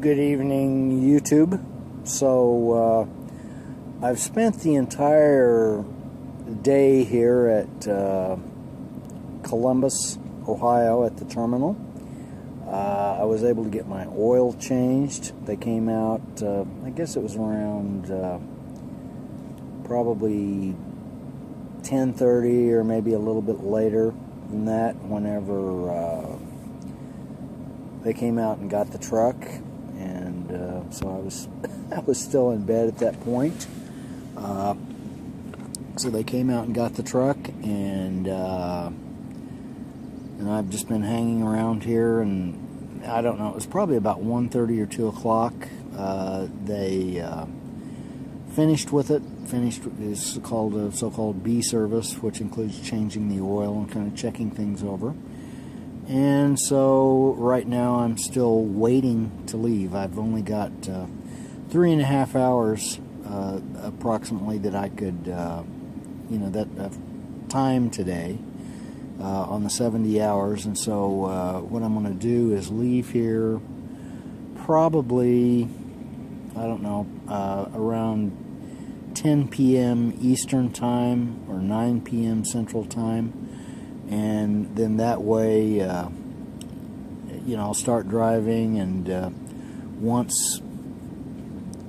Good evening, YouTube. So I've spent the entire day here at Columbus, Ohio at the terminal. I was able to get my oil changed. They came out, I guess it was around probably 10:30 or maybe a little bit later than that, whenever they came out and got the truck. And so I was still in bed at that point. So they came out and got the truck, and I've just been hanging around here, and I don't know, it was probably about 1:30 or 2 o'clock. They finished with it. It's called a so-called B service, which includes changing the oil and kind of checking things over. And so right now I'm still waiting to leave. I've only got 3.5 hours approximately that I could, time today on the 70 hours. And so what I'm going to do is leave here probably, I don't know, around 10 p.m. Eastern Time or 9 p.m. Central Time. And then that way, I'll start driving, and once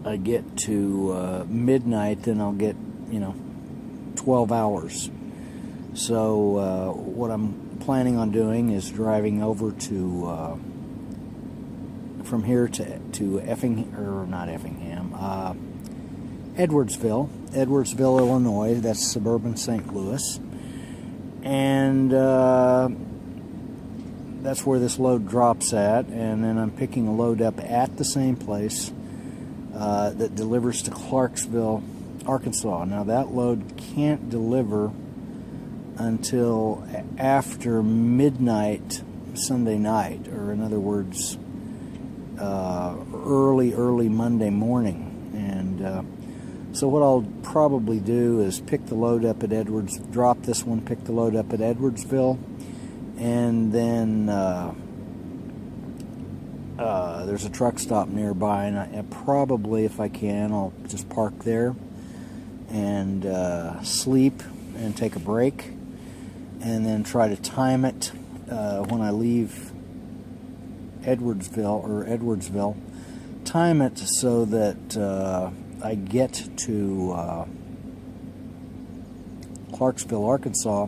I get to midnight, then I'll get, 12 hours. So what I'm planning on doing is driving over to, from here to Edwardsville, Illinois. That's suburban St. Louis. And that's where this load drops at, and then I'm picking a load up at the same place that delivers to Clarksville, Arkansas. Now that load can't deliver until after midnight Sunday night, or in other words, early Monday morning. And so what I'll probably do is pick the load up at drop this one, pick the load up at Edwardsville, and then there's a truck stop nearby, and I probably, if I can, I'll just park there and sleep and take a break, and then try to time it when I leave Edwardsville, time it so that I get to Clarksville, Arkansas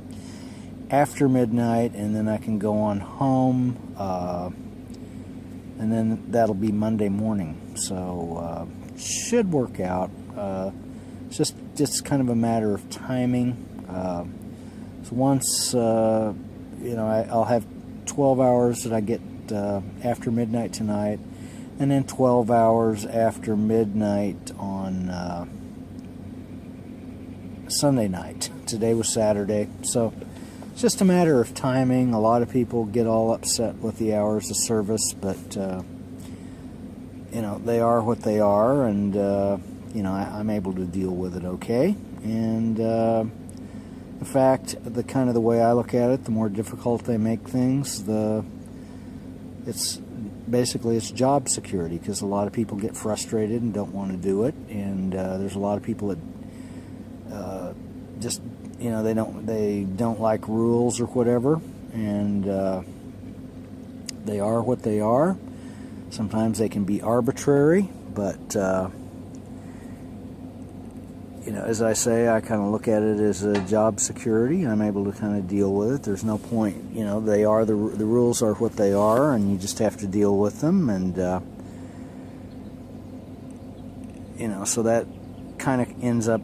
after midnight, and then I can go on home, and then that'll be Monday morning. So should work out. It's just kind of a matter of timing. So once I'll have 12 hours that I get after midnight tonight, and then 12 hours after midnight on Sunday night. Today was Saturday, so it's just a matter of timing. A lot of people get all upset with the hours of service, but they are what they are, and I'm able to deal with it okay. And in fact, the way I look at it, the more difficult they make things, it's job security, because a lot of people get frustrated and don't want to do it, and there's a lot of people that they don't like rules or whatever, and they are what they are. Sometimes they can be arbitrary, but as I say, I kind of look at it as a job security. I'm able to kind of deal with it. There's no point, they are the rules are what they are, and you just have to deal with them. And so that kind of ends up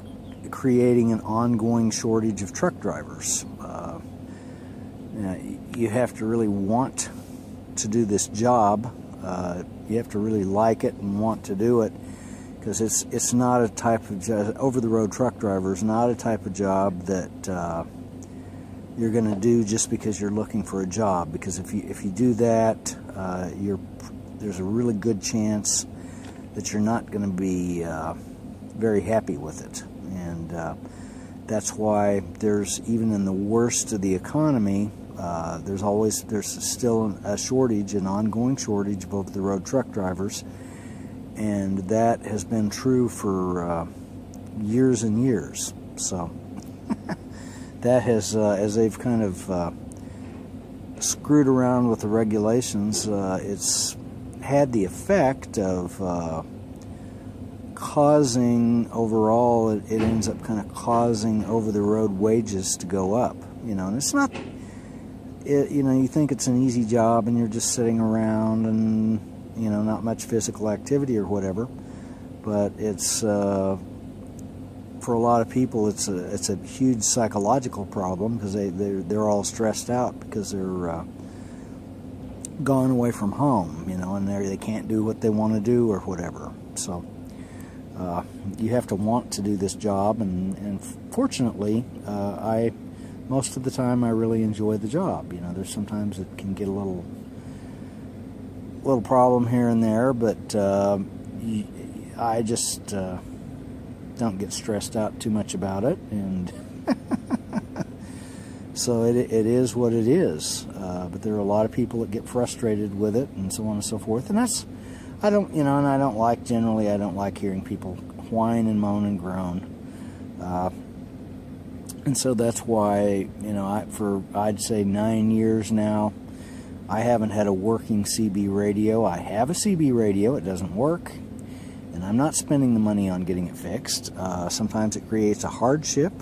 creating an ongoing shortage of truck drivers. You have to really want to do this job. You have to really like it and want to do it, because it's not a type of over-the-road truck driver is not a type of job that you're going to do just because you're looking for a job. Because if you do that, there's a really good chance that you're not going to be very happy with it. And that's why there's, even in the worst of the economy, there's still a shortage, an ongoing shortage of over-the-road truck drivers, and that has been true for years and years. So that has, as they've kind of screwed around with the regulations, it's had the effect of causing, overall, it ends up kind of causing over-the-road wages to go up. And it's not, you think it's an easy job and you're just sitting around and, not much physical activity or whatever, but it's, for a lot of people, it's a huge psychological problem, because they're all stressed out because they're gone away from home, and they can't do what they want to do or whatever. So you have to want to do this job, and fortunately, most of the time I really enjoy the job. There's sometimes it can get a little problem here and there, but I just don't get stressed out too much about it, and so it is what it is. But there are a lot of people that get frustrated with it, and so on and so forth. And I don't like hearing people whine and moan and groan. And so that's why, I'd say 9 years now, I haven't had a working CB radio. I have a CB radio. It doesn't work, and I'm not spending the money on getting it fixed. Sometimes it creates a hardship.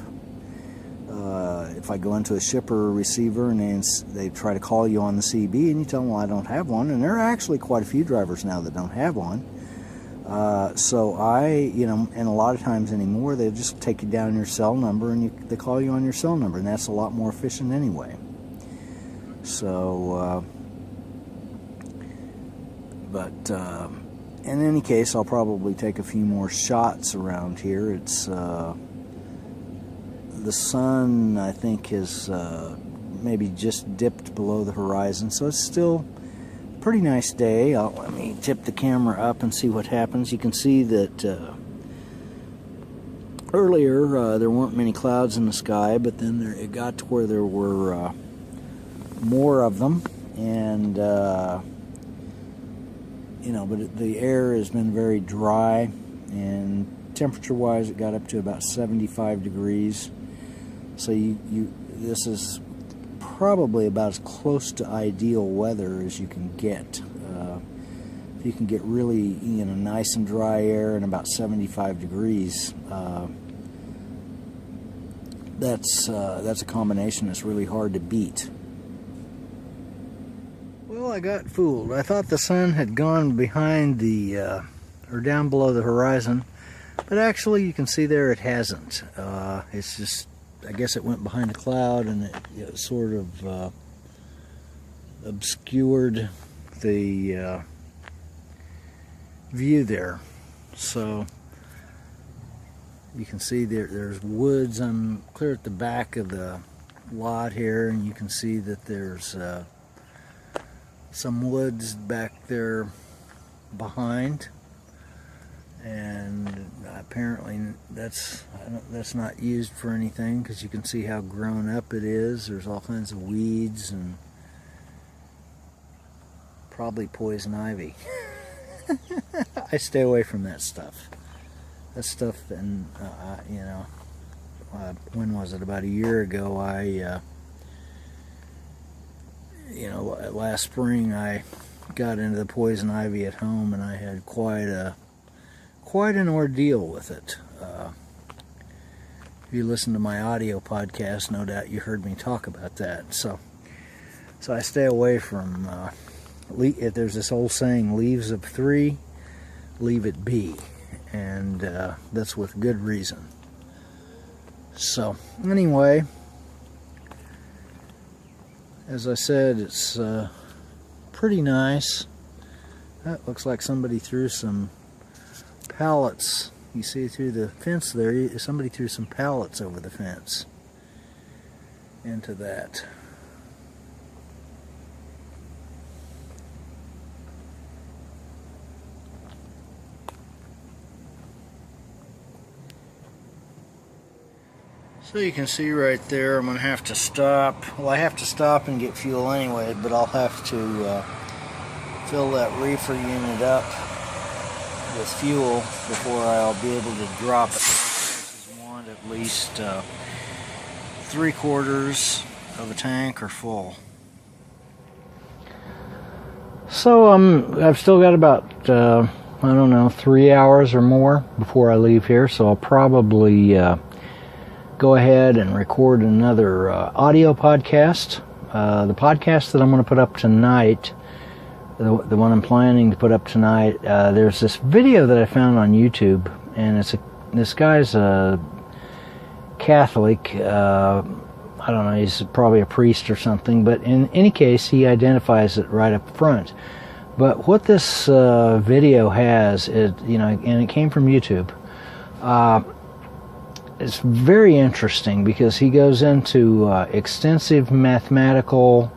If I go into a shipper or receiver and they try to call you on the CB, and you tell them, well, I don't have one, and there are actually quite a few drivers now that don't have one. So and a lot of times anymore, they just take you down your cell number and they call you on your cell number, and that's a lot more efficient anyway. So, but in any case, I'll probably take a few more shots around here. It's the sun, I think, has maybe just dipped below the horizon, so it's still a pretty nice day. Let me tip the camera up and see what happens. You can see that earlier there weren't many clouds in the sky, but then it got to where there were more of them, and but the air has been very dry, and temperature-wise, it got up to about 75 degrees. So this is probably about as close to ideal weather as you can get. If you can get really, nice and dry air and about 75 degrees, that's a combination that's really hard to beat. Well, I got fooled. I thought the sun had gone behind or down below the horizon, but actually you can see there it hasn't. It's just, I guess it went behind a cloud, and it sort of obscured the view there. So you can see there's woods. I'm clear at the back of the lot here, and you can see that there's some woods back there behind, and apparently that's not used for anything, because you can see how grown up it is. There's all kinds of weeds and probably poison ivy. I stay away from that stuff. That stuff, and when was it? About a year ago, last spring I got into the poison ivy at home, and I had quite an ordeal with it. If you listen to my audio podcast, no doubt you heard me talk about that. So I stay away from, if there's this old saying, leaves of three, leave it be. And that's with good reason. So anyway, as I said, it's pretty nice. That looks like somebody threw some pallets. You see through the fence there, somebody threw some pallets over the fence into that. So you can see right there, I'm going to have to stop. Well, I have to stop and get fuel anyway, but I'll have to fill that reefer unit up with fuel before I'll be able to drop it. This is one at least 3/4 of a tank are full. So I've still got about I don't know, 3 hours or more before I leave here, so I'll probably go ahead and record another audio podcast. The podcast that I'm going to put up tonight, the one I'm planning to put up tonight, there's this video that I found on YouTube, and this guy's a Catholic. I don't know, he's probably a priest or something, but in any case, he identifies it right up front. But what this video has is, and it came from YouTube. It's very interesting because he goes into extensive mathematical,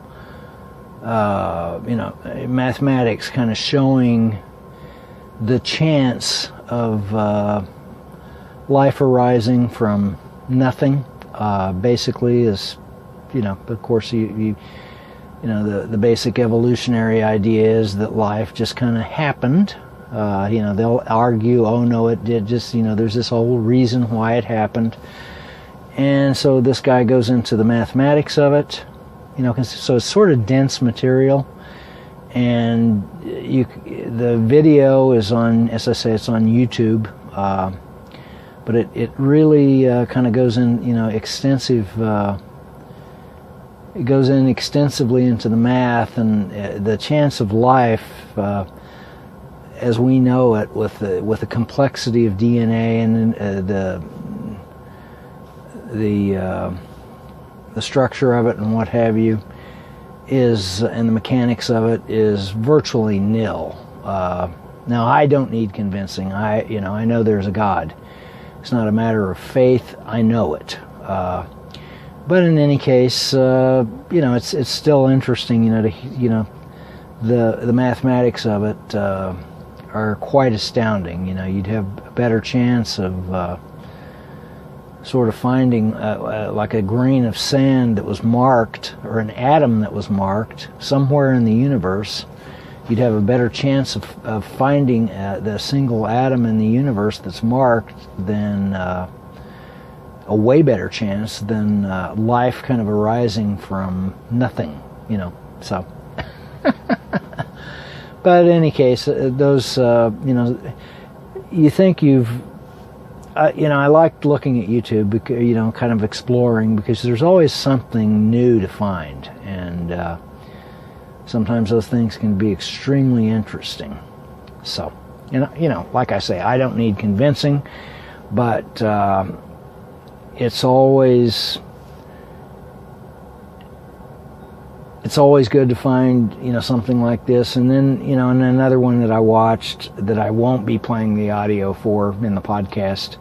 mathematics, kind of showing the chance of life arising from nothing. Basically, is, of course, the basic evolutionary idea is that life just kind of happened. They'll argue, oh no, it did just, there's this whole reason why it happened. And so this guy goes into the mathematics of it, so it's sort of dense material. And the video is on, as I say, it's on YouTube, but it really kind of goes in, extensive, it goes in extensively into the math and the chance of life, as we know it, with the complexity of DNA and the structure of it and what have you, and the mechanics of it is virtually nil. Now, I don't need convincing. I know there's a God. It's not a matter of faith. I know it. But in any case, it's still interesting. The mathematics of it are quite astounding. You'd have a better chance of sort of finding like a grain of sand that was marked, or an atom that was marked somewhere in the universe. You'd have a better chance of finding the single atom in the universe that's marked than a way better chance than life kind of arising from nothing, so. But in any case, those, you think I liked looking at YouTube, because, kind of exploring, because there's always something new to find, and sometimes those things can be extremely interesting. So, like I say, I don't need convincing, but it's always good to find, something like this. And then, and another one that I watched that I won't be playing the audio for in the podcast,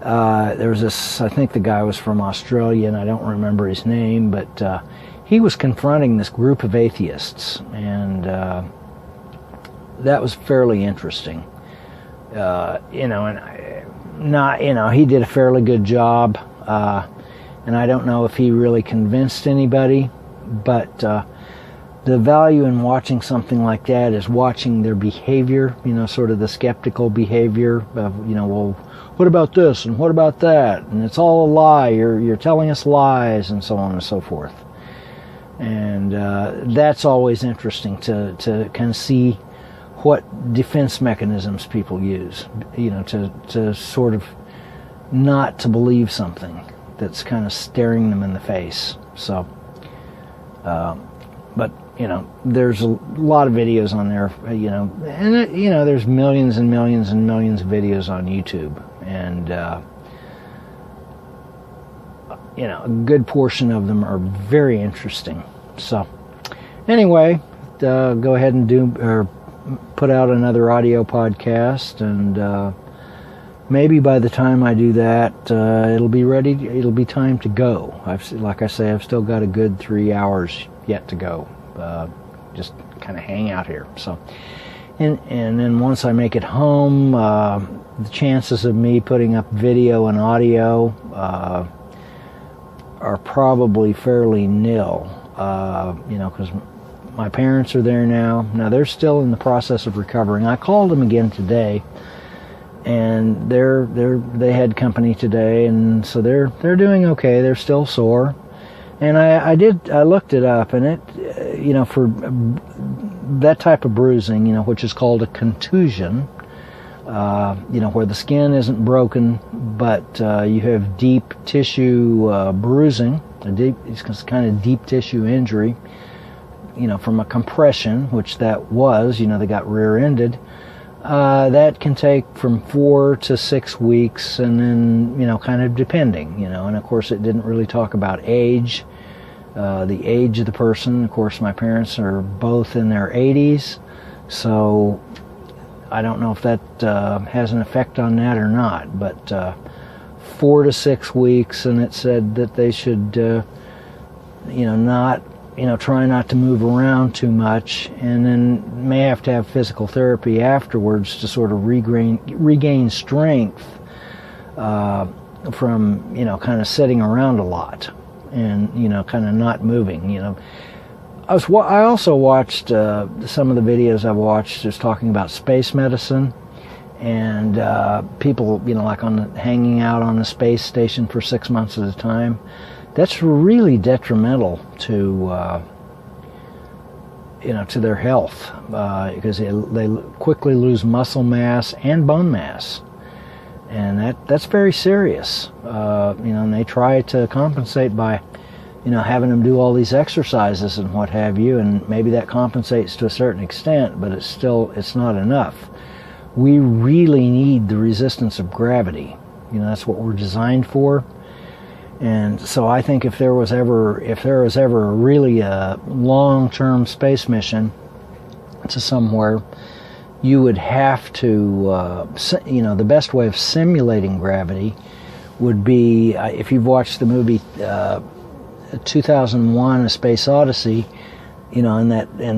there was this, I think the guy was from Australia, and I don't remember his name, but he was confronting this group of atheists, and that was fairly interesting. And he did a fairly good job, and I don't know if he really convinced anybody, but the value in watching something like that is watching their behavior, sort of the skeptical behavior of, well, what about this and what about that, and it's all a lie, you're telling us lies, and so on and so forth. And that's always interesting to kind of see what defense mechanisms people use, to sort of not to believe something that's kind of staring them in the face. So, but there's a lot of videos on there, and there's millions and millions and millions of videos on YouTube, and a good portion of them are very interesting. So, anyway, go ahead and put out another audio podcast, and maybe by the time I do that, it'll be ready. It'll be time to go. Like I say, I've still got a good 3 hours yet to go. Just kind of hang out here. So, and then once I make it home, the chances of me putting up video and audio, are probably fairly nil, because my parents are there now. Now, they're still in the process of recovering. I called them again today, and they had company today, and so they're doing okay. They're still sore. And I looked it up, and it, for that type of bruising, which is called a contusion, where the skin isn't broken, but you have deep tissue bruising, it's kind of deep tissue injury, from a compression, which that was, they got rear-ended. That can take from 4 to 6 weeks, and then, kind of depending, and of course it didn't really talk about age, the age of the person. Of course, my parents are both in their 80s, so I don't know if that has an effect on that or not, but 4 to 6 weeks, and it said that they should, try not to move around too much, and then may have to have physical therapy afterwards to sort of regain strength from, kind of sitting around a lot and, kind of not moving, I also watched some of the videos I've watched just talking about space medicine and people, like hanging out on a space station for 6 months at a time. That's really detrimental to to their health because they quickly lose muscle mass and bone mass, and that's very serious. And they try to compensate by having them do all these exercises and what have you, and maybe that compensates to a certain extent, but it's not enough. We really need the resistance of gravity. That's what we're designed for. And so I think if there was ever really a long-term space mission to somewhere, you would have to, the best way of simulating gravity would be, if you've watched the movie 2001: A Space Odyssey, in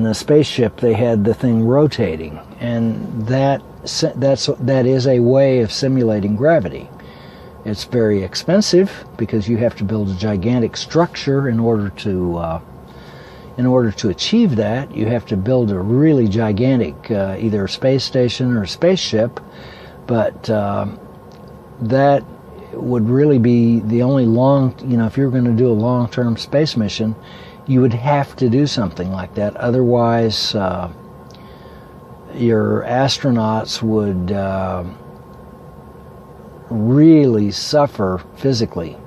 the spaceship they had the thing rotating, and that is a way of simulating gravity. It's very expensive because you have to build a gigantic structure in order to achieve that. You have to build a really gigantic either a space station or a spaceship, but that would really be the only if you're going to do a long-term space mission, you would have to do something like that. Otherwise, your astronauts would really suffer physically,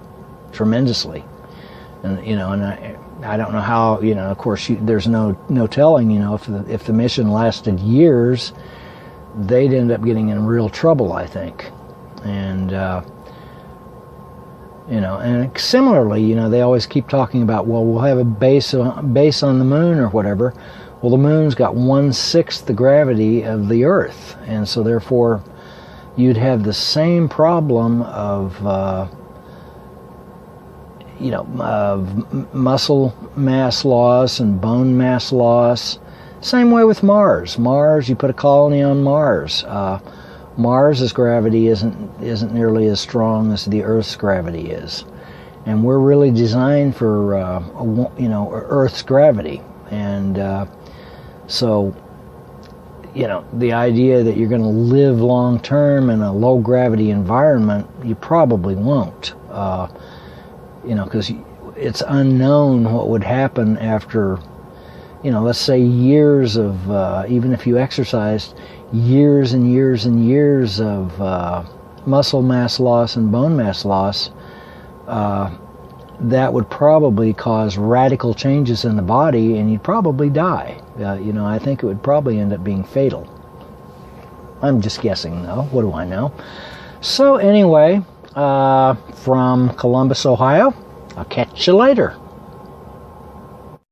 tremendously. And and I don't know how. Of course, there's no telling. If the mission lasted years, they'd end up getting in real trouble, I think. And and similarly, they always keep talking about, well, we'll have a base on the moon or whatever. Well, the moon's got 1/6 the gravity of the Earth, and so therefore you'd have the same problem of muscle mass loss and bone mass loss. Same way with Mars. You put a colony on Mars. Mars's gravity isn't nearly as strong as the Earth's gravity is, and we're really designed for Earth's gravity. And so the idea that you're going to live long term in a low gravity environment, you probably won't, because it's unknown what would happen after, let's say years of, even if you exercised, years and years and years of muscle mass loss and bone mass loss, that would probably cause radical changes in the body, and you'd probably die. I think it would probably end up being fatal. I'm just guessing, though. What do I know? So anyway, from Columbus, Ohio, I'll catch you later.